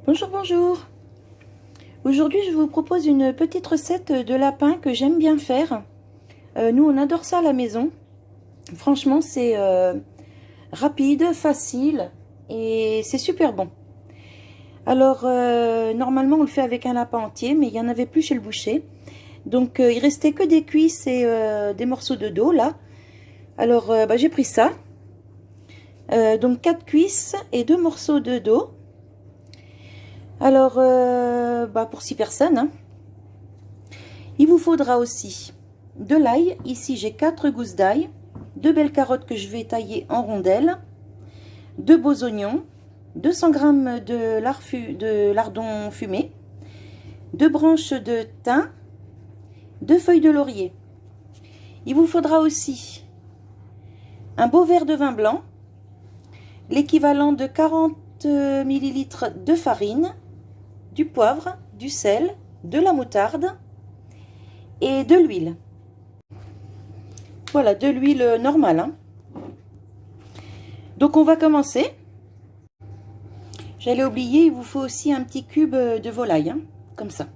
Bonjour, bonjour. Aujourd'hui, je vous propose une petite recette de lapin que j'aime bien faire. Nous, on adore ça à la maison. Franchement, c'est rapide, facile et c'est super bon. Alors, normalement, on le fait avec un lapin entier, mais il n'y en avait plus chez le boucher. Donc, il restait que des cuisses et des morceaux de dos, là. Alors, j'ai pris ça. Donc, 4 cuisses et 2 morceaux de dos. Alors, pour 6 personnes, hein. Il vous faudra aussi de l'ail. Ici, j'ai 4 gousses d'ail, 2 belles carottes que je vais tailler en rondelles, 2 beaux oignons, 200 g de lardon fumé, 2 branches de thym, 2 feuilles de laurier. Il vous faudra aussi un beau verre de vin blanc, l'équivalent de 40 ml de farine, du poivre, du sel, de la moutarde et de l'huile. Voilà, de l'huile normale, hein. Donc on va commencer. J'allais oublier, il vous faut aussi un petit cube de volaille, hein, comme ça.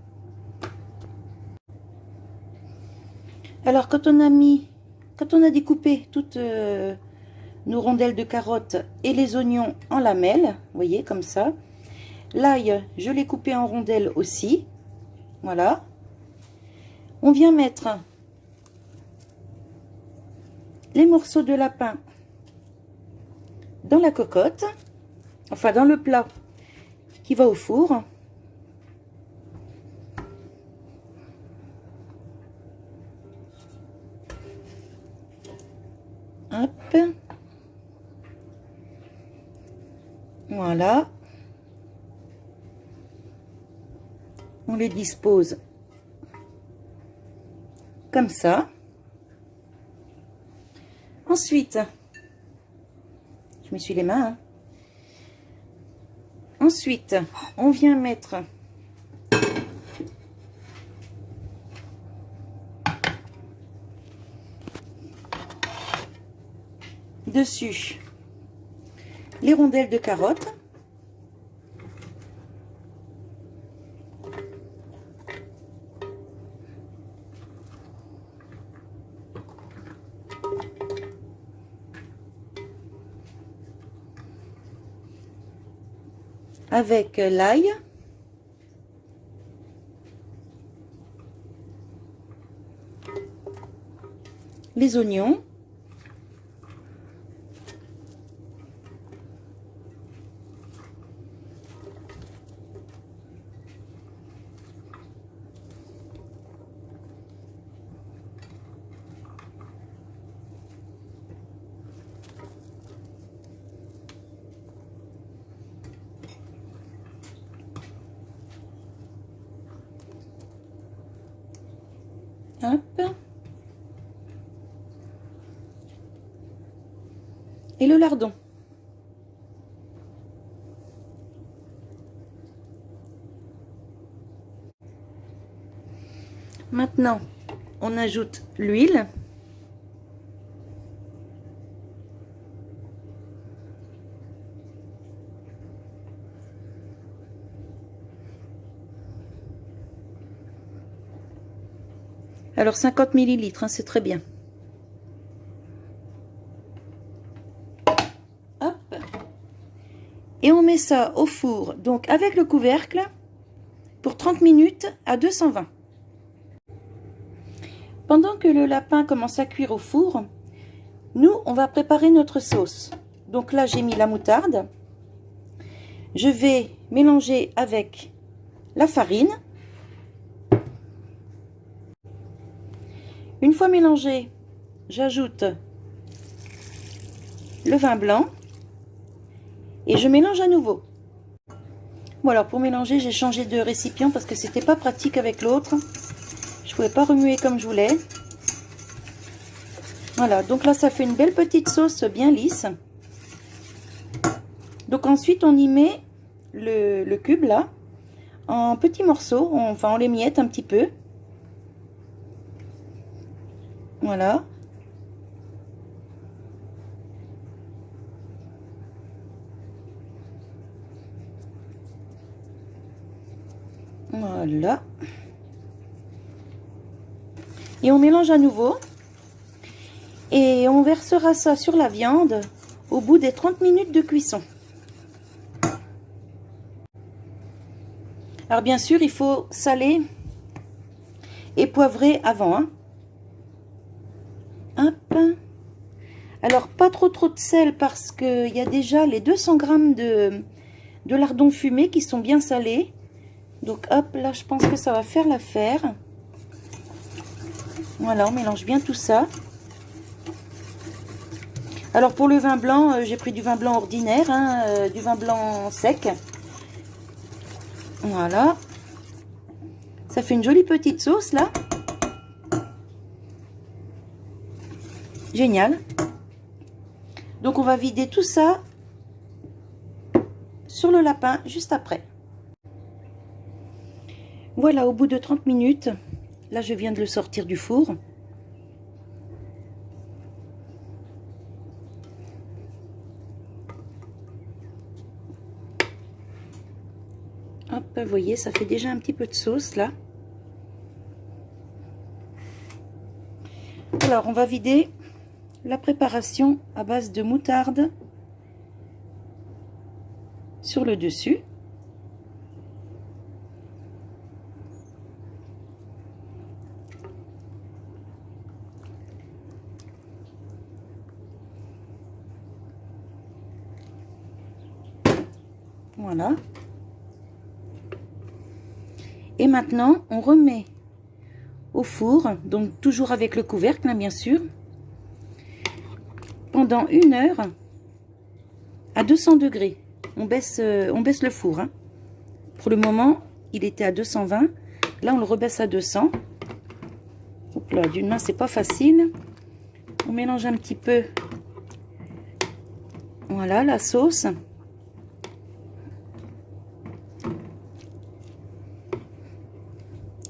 Alors quand on a découpé toutes nos rondelles de carottes et les oignons en lamelles, vous voyez, comme ça. L'ail, je l'ai coupé en rondelles aussi. Voilà. On vient mettre les morceaux de lapin dans la cocotte, enfin dans le plat qui va au four. Hop. Voilà. On les dispose comme ça. Ensuite, je m'essuie les mains, hein. Ensuite, on vient mettre dessus les rondelles de carottes. Avec l'ail, les oignons, hop, et le lardon. Maintenant, on ajoute l'huile. Alors 50 ml, hein, c'est très bien. Hop. Et on met ça au four, donc avec le couvercle, pour 30 minutes à 220. Pendant que le lapin commence à cuire au four, nous, on va préparer notre sauce. Donc là, j'ai mis la moutarde. Je vais mélanger avec la farine. Une fois mélangé, j'ajoute le vin blanc et je mélange à nouveau. Bon, alors pour mélanger, j'ai changé de récipient parce que c'était pas pratique avec l'autre. Je pouvais pas remuer comme je voulais. Voilà, donc là ça fait une belle petite sauce bien lisse. Donc ensuite on y met le cube là en petits morceaux, enfin on les miette un petit peu. Voilà. Voilà. Et on mélange à nouveau. Et on versera ça sur la viande au bout des 30 minutes de cuisson. Alors bien sûr, il faut saler et poivrer avant. Hein. Hop. Alors pas trop de sel parce qu'il y a déjà les 200 g de lardons fumés qui sont bien salés. Donc hop, là je pense que ça va faire l'affaire. Voilà, on mélange bien tout ça. Alors pour le vin blanc, j'ai pris du vin blanc ordinaire, hein, du vin blanc sec. Voilà. Ça fait une jolie petite sauce là. Génial. Donc on va vider tout ça sur le lapin juste après. Voilà, au bout de 30 minutes, là je viens de le sortir du four. Hop, vous voyez, ça fait déjà un petit peu de sauce là. Alors, on va vider la préparation à base de moutarde sur le dessus. Voilà. Et maintenant, on remet au four, donc toujours avec le couvercle, hein, bien sûr, pendant 1 heure à 200 degrés. On baisse le four. Hein. Pour le moment, il était à 220. Là, on le rebaisse à 200. Hop là, d'une main, c'est pas facile. On mélange un petit peu. Voilà, la sauce.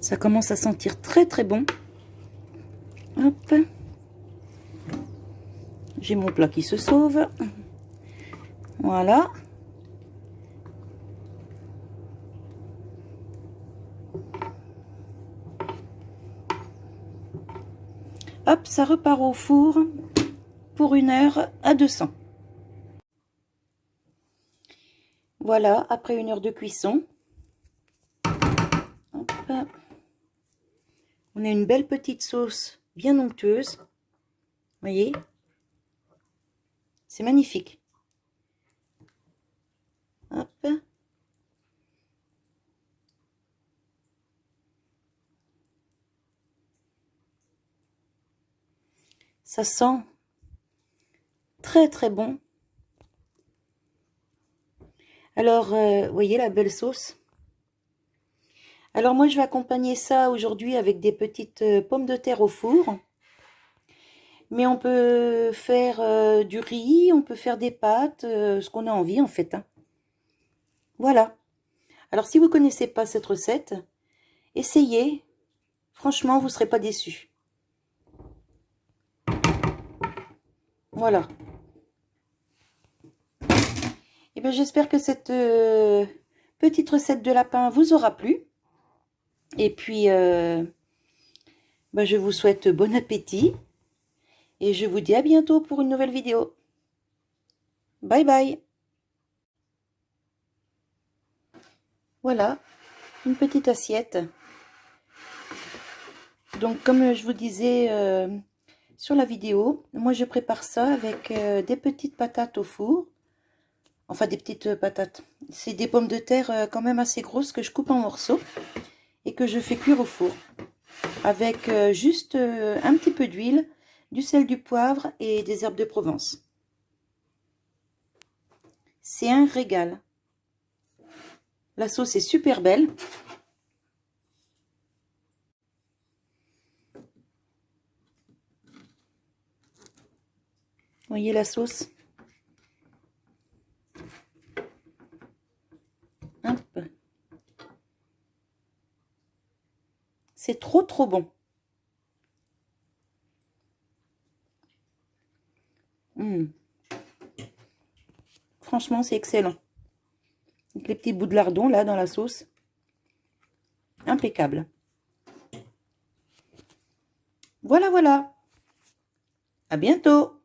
Ça commence à sentir très très bon. Hop. J'ai mon plat qui se sauve. Voilà. Hop, ça repart au four pour 1 heure à 200. Voilà, après 1 heure de cuisson. Hop. On a une belle petite sauce bien onctueuse. Vous voyez? C'est magnifique. Hop. Ça sent très très bon. Alors, vous voyez la belle sauce? Alors moi, je vais accompagner ça aujourd'hui avec des petites pommes de terre au four. Mais on peut faire du riz, on peut faire des pâtes, ce qu'on a envie en fait. Hein. Voilà. Alors si vous ne connaissez pas cette recette, essayez. Franchement, vous ne serez pas déçus. Voilà. Et bien j'espère que cette petite recette de lapin vous aura plu. Et puis, je vous souhaite bon appétit. Et je vous dis à bientôt pour une nouvelle vidéo. Bye bye. Voilà, une petite assiette. Donc comme je vous disais sur la vidéo, moi je prépare ça avec des petites patates au four. Enfin des petites patates. C'est des pommes de terre quand même assez grosses que je coupe en morceaux et que je fais cuire au four. Avec juste un petit peu d'huile, du sel, du poivre et des herbes de Provence. C'est un régal. La sauce est super belle. Voyez la sauce. Hop. C'est trop trop bon. Franchement, c'est excellent. Avec les petits bouts de lardon là dans la sauce. Un impeccable. Voilà, voilà. À bientôt.